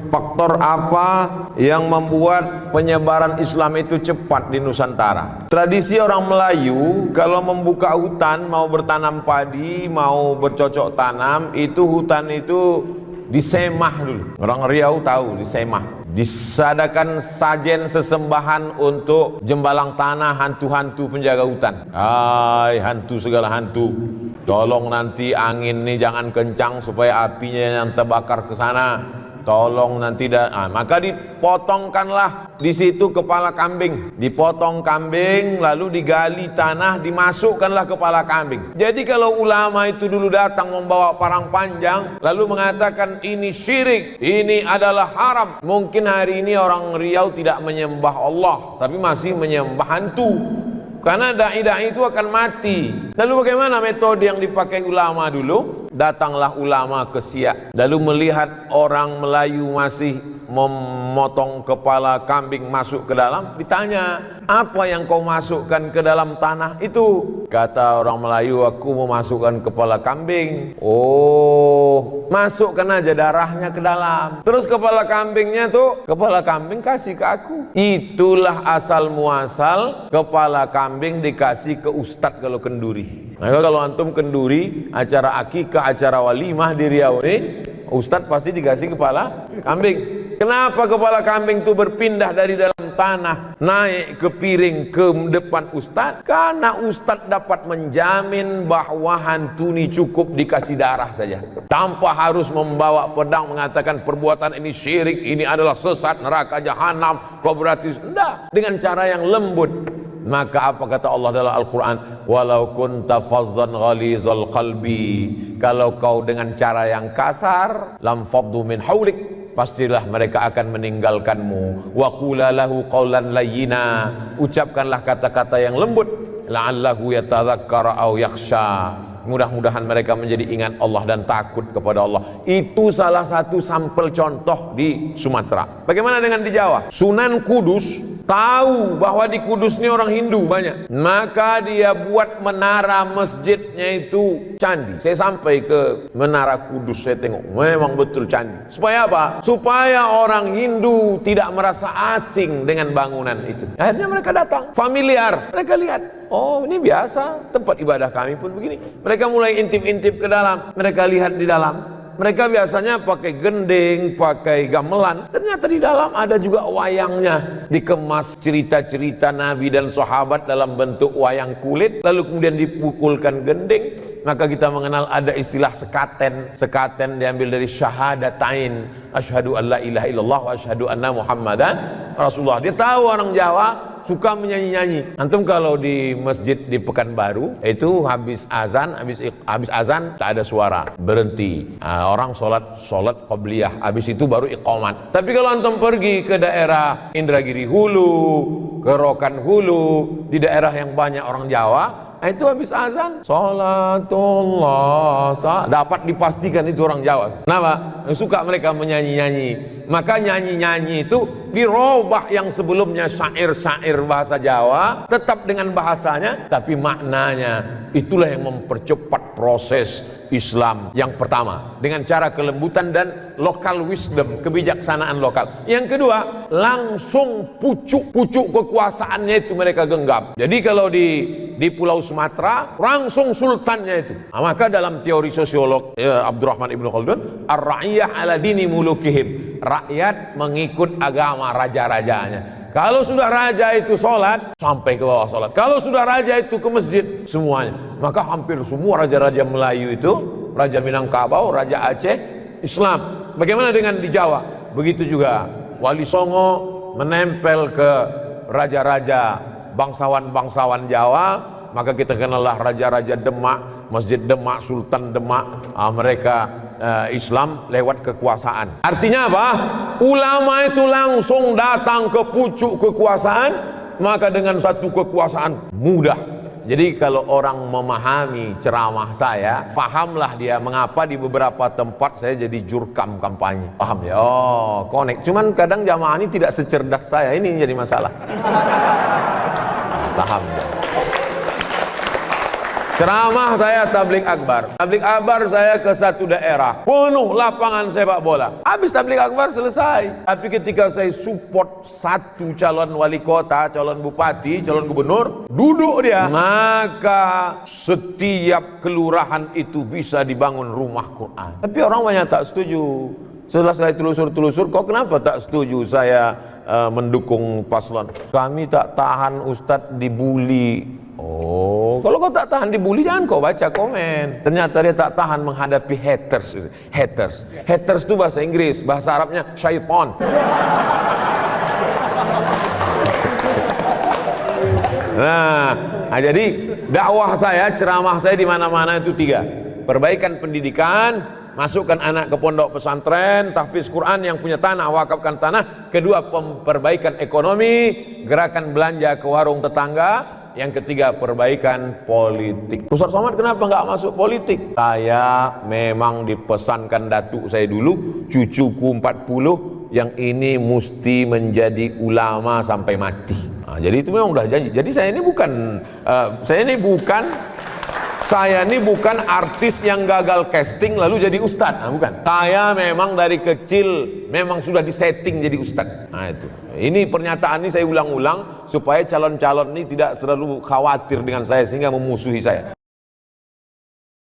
faktor apa yang membuat penyebaran Islam itu cepat di Nusantara? Tradisi orang Melayu kalau membuka hutan, mau bertanam padi, mau bercocok tanam, itu hutan itu disemah dulu. Orang Riau tahu disemah. Disadakan sajen sesembahan untuk jembalang tanah hantu-hantu penjaga hutan. Hai hantu segala hantu, tolong nanti angin nih jangan kencang supaya apinya yang terbakar ke sana. Tolong nanti maka dipotongkanlah di situ kepala kambing, dipotong kambing lalu digali tanah, dimasukkanlah kepala kambing. Jadi kalau ulama itu dulu datang membawa parang panjang lalu mengatakan ini syirik, ini adalah haram, mungkin hari ini orang Riau tidak menyembah Allah tapi masih menyembah hantu. Karena dai-dai itu akan mati. Lalu bagaimana metode yang dipakai ulama dulu? Datanglah ulama ke Siak, lalu melihat orang Melayu masih memotong kepala kambing masuk ke dalam, ditanya, apa yang kau masukkan ke dalam tanah itu? Kata orang Melayu, aku mau masukkan kepala kambing. Oh, masukkan aja darahnya ke dalam. Terus kepala kambingnya tuh, kepala kambing kasih ke aku. Itulah asal muasal kepala kambing dikasih ke ustadz kalau kenduri. Maka kalau antum kenduri, acara akikah, acara walimah di Riau ini, ustadz pasti dikasih kepala kambing. Kenapa kepala kambing itu berpindah dari dalam tanah naik ke piring ke depan ustadz? Karena ustadz dapat menjamin bahwa hantu ini cukup dikasih darah saja, tanpa harus membawa pedang mengatakan perbuatan ini syirik, ini adalah sesat, neraka jahanam, kau berarti enggak, dengan cara yang lembut. Maka apa kata Allah dalam Al-Quran? Walau kunta fazzan ghalizal qalbi, kalau kau dengan cara yang kasar, lam faddu min haulik, pastilah mereka akan meninggalkanmu. Wa qula lahu qawlan layyina, ucapkanlah kata-kata yang lembut. La'allahu yatadzakkara aw yakhsha, mudah-mudahan mereka menjadi ingat Allah dan takut kepada Allah. Itu salah satu sampel contoh di Sumatera. Bagaimana dengan di Jawa? Sunan Kudus tahu bahwa di Kudus ini orang Hindu banyak, maka dia buat menara masjidnya itu candi. Saya sampai ke menara Kudus, saya tengok memang betul candi. Supaya apa? Supaya orang Hindu tidak merasa asing dengan bangunan itu. Akhirnya mereka datang, familiar, mereka lihat, oh ini biasa, tempat ibadah kami pun begini. Mereka mulai intip-intip ke dalam, mereka lihat di dalam. Mereka biasanya pakai gending, pakai gamelan. Ternyata di dalam ada juga wayangnya. Dikemas cerita-cerita Nabi dan sahabat dalam bentuk wayang kulit, lalu kemudian dipukulkan gending. Maka kita mengenal ada istilah sekaten. Sekaten diambil dari syahadatain, asyhadu an la ilaha illallah wa asyhadu anna muhammadan rasulullah. Dia tahu orang Jawa suka menyanyi-nyanyi. Antum kalau di masjid di Pekanbaru itu habis azan tak ada suara, berhenti. Orang sholat qabliyah, habis itu baru iqamat. Tapi kalau antum pergi ke daerah Indragiri Hulu, ke Rokan Hulu, di daerah yang banyak orang Jawa, itu habis azan salatullah, dapat dipastikan itu orang Jawa. Kenapa? Suka mereka menyanyi-nyanyi. Maka nyanyi-nyanyi itu dirubah, yang sebelumnya syair-syair bahasa Jawa tetap dengan bahasanya, tapi maknanya. Itulah yang mempercepat proses Islam yang pertama, dengan cara kelembutan dan local wisdom, kebijaksanaan lokal. Yang kedua, langsung pucuk kekuasaannya itu mereka genggam. Jadi kalau di Pulau Sumatera langsung sultannya itu. Maka dalam teori sosiolog Abdurrahman Ibnu Khaldun, ar-ra'iyah ala dini mulukihim, rakyat mengikut agama raja-rajanya. Kalau sudah raja itu sholat, sampai ke bawah sholat. Kalau sudah raja itu ke masjid, semuanya. Maka hampir semua raja-raja Melayu itu, Raja Minangkabau, Raja Aceh, Islam. Bagaimana dengan di Jawa? Begitu juga. Wali Songo menempel ke raja-raja bangsawan-bangsawan Jawa, maka kita kenallah raja-raja Demak, Masjid Demak, Sultan Demak, mereka Islam lewat kekuasaan. Artinya apa? Ulama itu langsung datang ke pucuk kekuasaan, maka dengan satu kekuasaan mudah. Jadi kalau orang memahami ceramah saya, pahamlah dia mengapa di beberapa tempat saya jadi jurkam kampanye. Paham ya? Oh, connect. Cuman kadang jamaah ini tidak secerdas saya, ini jadi masalah. Paham ya? Ceramah saya tablik akbar. Tablik akbar saya ke satu daerah, penuh lapangan sepak bola. Habis tablik akbar selesai. Tapi ketika saya support satu calon wali kota, calon bupati, calon gubernur, duduk dia. Maka setiap kelurahan itu bisa dibangun rumah Quran. Tapi orang banyak tak setuju. Setelah saya telusur-telusur, kok kenapa tak setuju saya mendukung paslon? Kami tak tahan Ustadz dibully. Oh, kalau kau tak tahan dibully, jangan kau baca komen. Ternyata dia tak tahan menghadapi haters. Haters itu bahasa Inggris, bahasa Arabnya syaitan. Nah, jadi dakwah saya, ceramah saya di mana-mana itu 3. Perbaikan pendidikan, masukkan anak ke pondok pesantren, tahfiz Quran, yang punya tanah wakafkan tanah. Kedua, perbaikan ekonomi, gerakan belanja ke warung tetangga. Yang ketiga, perbaikan politik. Ustaz Somad kenapa nggak masuk politik? Saya memang dipesankan datuk saya dulu, cucuku 40, yang ini mesti menjadi ulama sampai mati. Nah, jadi itu memang udah janji. Jadi saya ini bukan artis yang gagal casting lalu jadi ustadz. Nah, bukan. Saya memang dari kecil memang sudah disetting jadi ustadz. Nah, itu. Ini pernyataan ini saya ulang-ulang supaya calon-calon ini tidak terlalu khawatir dengan saya sehingga memusuhi saya.